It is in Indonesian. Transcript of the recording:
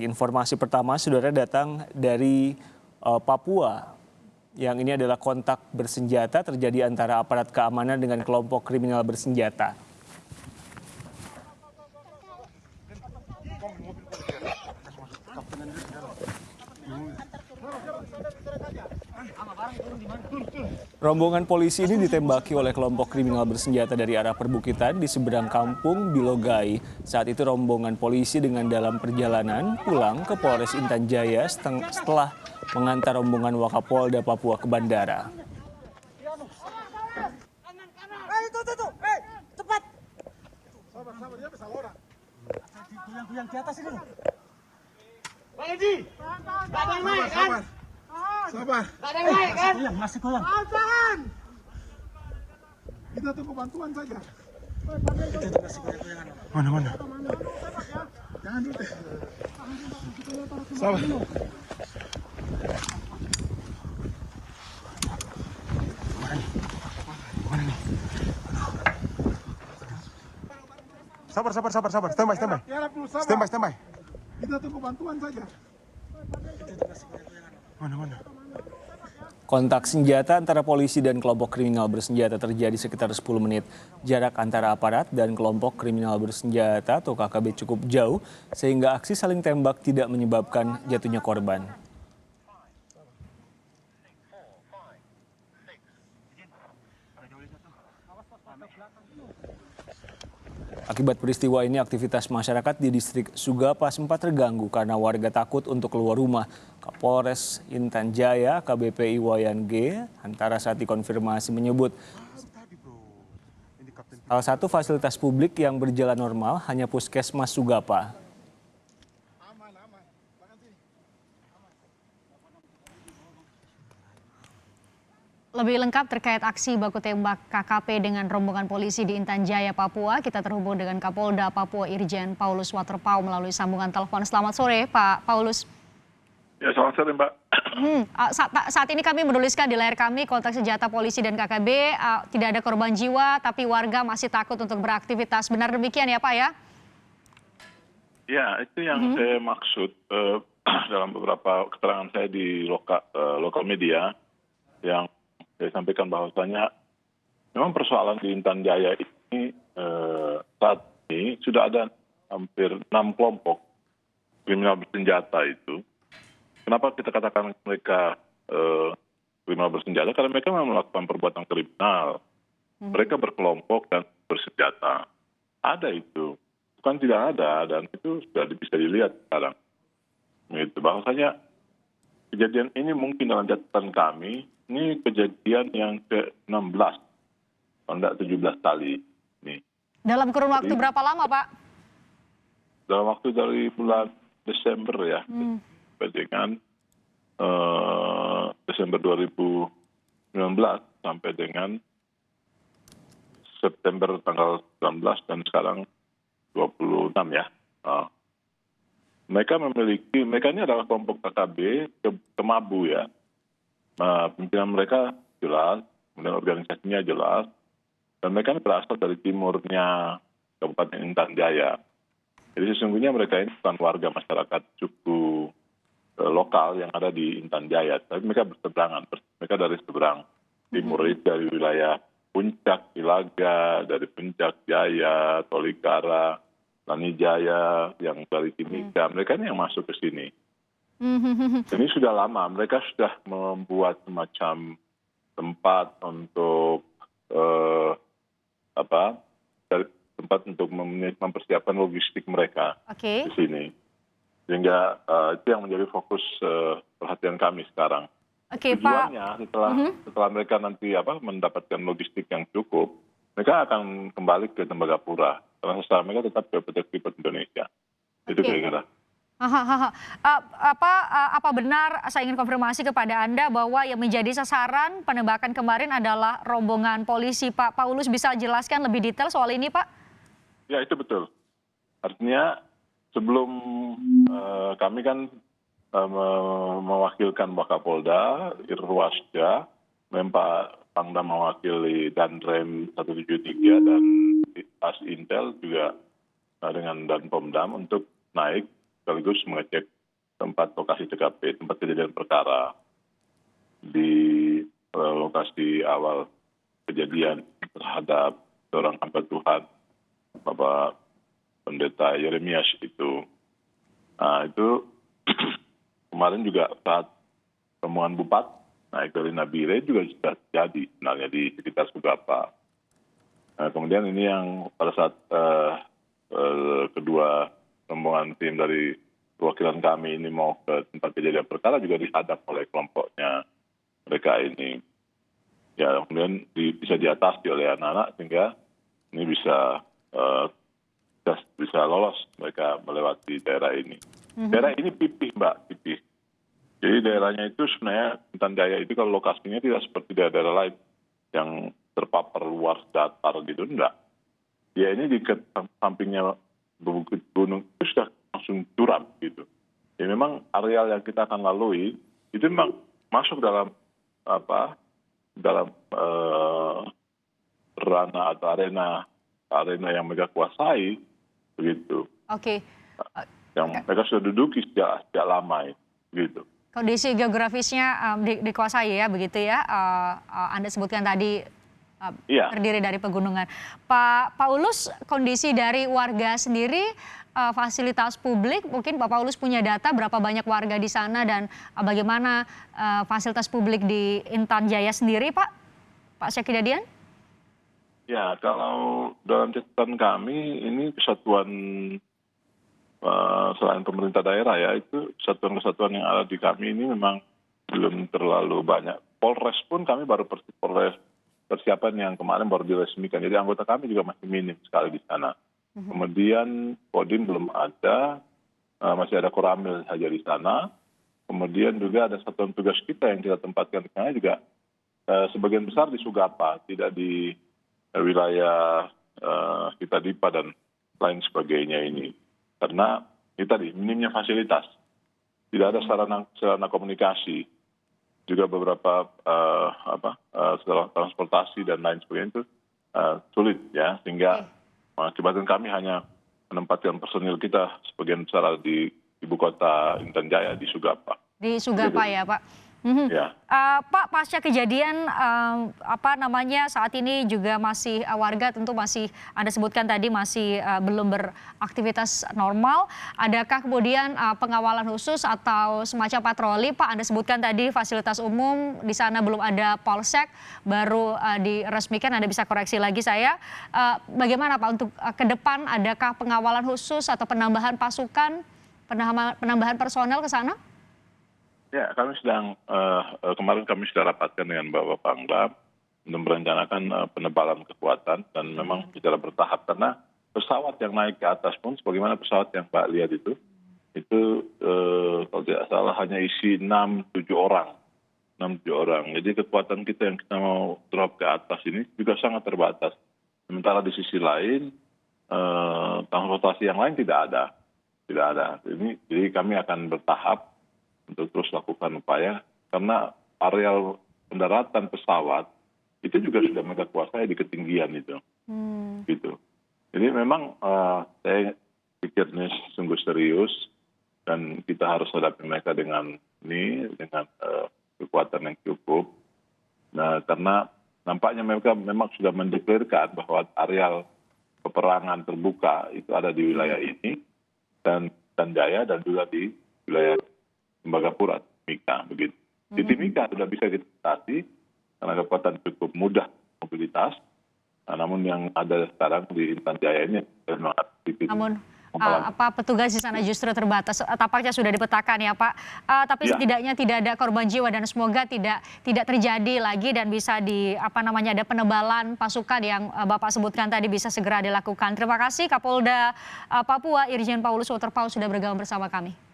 Informasi pertama, saudara, datang dari Papua. Yang ini adalah kontak bersenjata terjadi antara aparat keamanan dengan kelompok kriminal bersenjata. Rombongan polisi ini ditembaki oleh kelompok kriminal bersenjata dari arah perbukitan di seberang kampung Bilogai. Saat itu rombongan polisi dengan dalam perjalanan pulang ke Polres Intan Jaya setelah mengantar rombongan Wakapolda Papua ke bandara. Cepat. Sabar, dia bisa lorong. Yang di atas itu. Pak Edi. Gak ada yang naik kan? Sabar. Gak ada yang naik kan? Masih goyang. Jangan. Kita tunggu bantuan saja. Itu masih goyang-goyangan. Mana? Jangan dulu. Sabar. Mana nih? Sabar. Standby. Kita tunggu bantuan saja. Mana? Kontak senjata antara polisi dan kelompok kriminal bersenjata terjadi sekitar 10 menit. Jarak antara aparat dan kelompok kriminal bersenjata atau KKB cukup jauh sehingga aksi saling tembak tidak menyebabkan jatuhnya korban. Akibat peristiwa ini, aktivitas masyarakat di distrik Sugapa sempat terganggu karena warga takut untuk keluar rumah. Kapolres Intan Jaya, AKBP Iwayan G, antara saat dikonfirmasi menyebut salah satu fasilitas publik yang berjalan normal hanya Puskesmas Sugapa. Lebih lengkap terkait aksi baku tembak KKP dengan rombongan polisi di Intan Jaya, Papua, kita terhubung dengan Kapolda Papua Irjen Paulus Waterpauw melalui sambungan telepon. Selamat sore, Pak Paulus. Ya, selamat sore, Mbak. Saat ini kami menuliskan di layar kami kontak senjata polisi dan KKB, tidak ada korban jiwa, tapi warga masih takut untuk beraktivitas. Benar demikian ya, Pak ya? Ya, itu yang saya maksud dalam beberapa keterangan saya di lokal media yang saya sampaikan bahwasanya memang persoalan di Intan Jaya ini saat ini sudah ada hampir 6 kelompok kriminal bersenjata itu. Kenapa kita katakan mereka kriminal bersenjata? Karena mereka memang melakukan perbuatan kriminal. Mereka berkelompok dan bersenjata. Ada itu. Bukan tidak ada, dan itu sudah bisa dilihat sekarang. Gitu. Bahwasanya kejadian ini mungkin dalam catatan kami, ini kejadian yang ke-16, tidak 17 kali. Nih. Dalam kurun waktu berapa lama, Pak? Dalam waktu dari bulan Desember ya, sampai dengan Desember 2019 sampai dengan September tanggal 19 dan sekarang 26 ya. Mereka ini adalah kelompok KKB Kemabu ya. Pimpinan mereka jelas, kemudian organisasinya jelas, dan mereka ini berasal dari timurnya Kabupaten Intan Jaya. Jadi sesungguhnya mereka ini bukan warga masyarakat suku lokal yang ada di Intan Jaya, tapi mereka berseberangan. Mereka dari seberang timur, dari wilayah Puncak, Ilaga, dari Puncak, Jaya, Tolikara, Lanijaya, yang dari Timika. Mereka ini yang masuk ke sini. Ini sudah lama, mereka sudah membuat semacam tempat untuk tempat untuk mempersiapkan logistik mereka di sini, sehingga itu yang menjadi fokus perhatian kami sekarang. Tujuannya setelah mereka nanti mendapatkan logistik yang cukup, mereka akan kembali ke Tembagapura karena setelah mereka tetap ke PT Freeport Indonesia. Itu kira-kira. Apa benar, saya ingin konfirmasi kepada Anda bahwa yang menjadi sasaran penembakan kemarin adalah rombongan polisi. Pak Paulus bisa jelaskan lebih detail soal ini, Pak? Ya, itu betul. Artinya sebelum kami kan mewakilkan Wakapolda, Irwasda, Pak Pangdam mewakili Danrem 173 dan As Intel juga dengan Danpomdam untuk naik sekaligus mengecek tempat lokasi TKP, tempat kejadian perkara di lokasi awal kejadian terhadap seorang hamba Tuhan, Bapak Pendeta Yeremias itu. Nah, itu kemarin juga saat rombongan Bupati naik dari Nabire juga sudah terjadi sebenarnya di sekitar Sugapa. Nah, kemudian ini yang pada saat kedua rombongan tim dari perwakilan kami ini mau ke tempat kejadian perkara juga dihadap oleh kelompoknya mereka ini. Ya, kemudian bisa diatasi oleh anak-anak sehingga ini bisa lolos mereka melewati daerah ini. Daerah ini pipih, Mbak, pipih. Jadi daerahnya itu sebenarnya Intan Jaya itu kalau lokasinya tidak seperti daerah lain yang terpapar luas datar gitu, enggak. Ya ini di sampingnya bukit gunung itu sudah langsung curam gitu. Ya memang areal yang kita akan lalui itu memang masuk dalam ranah atau arena yang mereka kuasai begitu. Oke. Yang mereka sudah duduki sejak lama gitu. Kondisi geografisnya dikuasai ya begitu ya. Anda sebutkan tadi terdiri dari pegunungan. Pak Paulus, kondisi dari warga sendiri, fasilitas publik, mungkin Pak Paulus punya data berapa banyak warga di sana dan bagaimana fasilitas publik di Intan Jaya sendiri, Pak Syekidadian? Ya, kalau dalam catatan kami ini kesatuan selain pemerintah daerah ya, itu kesatuan-kesatuan yang ada di kami ini memang belum terlalu banyak. Polres pun kami baru Polres persiapan yang kemarin baru diresmikan. Jadi anggota kami juga masih minim sekali di sana. Kemudian Kodim belum ada, masih ada Koramil saja di sana. Kemudian juga ada satuan tugas kita yang kita tempatkan di sana juga sebagian besar di Sugapa, tidak di wilayah kita Dipa dan lain sebagainya ini. Karena itu tadi minimnya fasilitas, tidak ada sarana komunikasi, juga beberapa transportasi dan lain sebagainya itu sulit ya, sehingga mengakibatkan kami hanya menempatkan personil kita sebagian besar di ibu kota Intan Jaya di Sugapa. Di Sugapa ya, Pak. Ya. Pak, pasca kejadian saat ini juga masih warga tentu masih Anda sebutkan tadi masih belum beraktivitas normal. Adakah kemudian pengawalan khusus atau semacam patroli, Pak? Anda sebutkan tadi fasilitas umum di sana belum ada polsek, baru diresmikan. Anda bisa koreksi lagi saya. Bagaimana Pak untuk ke depan? Adakah pengawalan khusus atau penambahan pasukan, penambahan personel ke sana? Ya, kami kemarin kami sudah rapatkan dengan Bapak Pangdam untuk merencanakan penebalan kekuatan dan memang secara bertahap karena pesawat yang naik ke atas pun sebagaimana pesawat yang Pak lihat itu kalau tidak salah hanya isi 6-7 orang. Jadi kekuatan kita yang kita mau drop ke atas ini juga sangat terbatas. Sementara di sisi lain transportasi yang lain tidak ada. Jadi kami akan bertahap untuk terus lakukan upaya karena areal pendaratan pesawat itu juga sudah mereka kuasai di ketinggian itu. Gitu. Jadi memang saya pikir ini sungguh serius dan kita harus hadapi mereka dengan kekuatan yang cukup. Nah, karena nampaknya mereka memang sudah mendeklarasikan bahwa areal peperangan terbuka itu ada di wilayah ini dan Jaya dan juga di wilayah Tembagapura, Timika begitu. Di Timika sudah bisa ditempati karena kekuatan cukup mudah mobilitas. Namun yang ada sekarang di Intan Jaya ini memang namun petugas di sana justru terbatas. Tampaknya sudah dipetakan ya Pak. Tapi setidaknya tidak ada korban jiwa dan semoga tidak terjadi lagi dan bisa ada penebalan pasukan yang Bapak sebutkan tadi bisa segera dilakukan. Terima kasih Kapolda Papua Irjen Paulus Waterpau sudah bergabung bersama kami.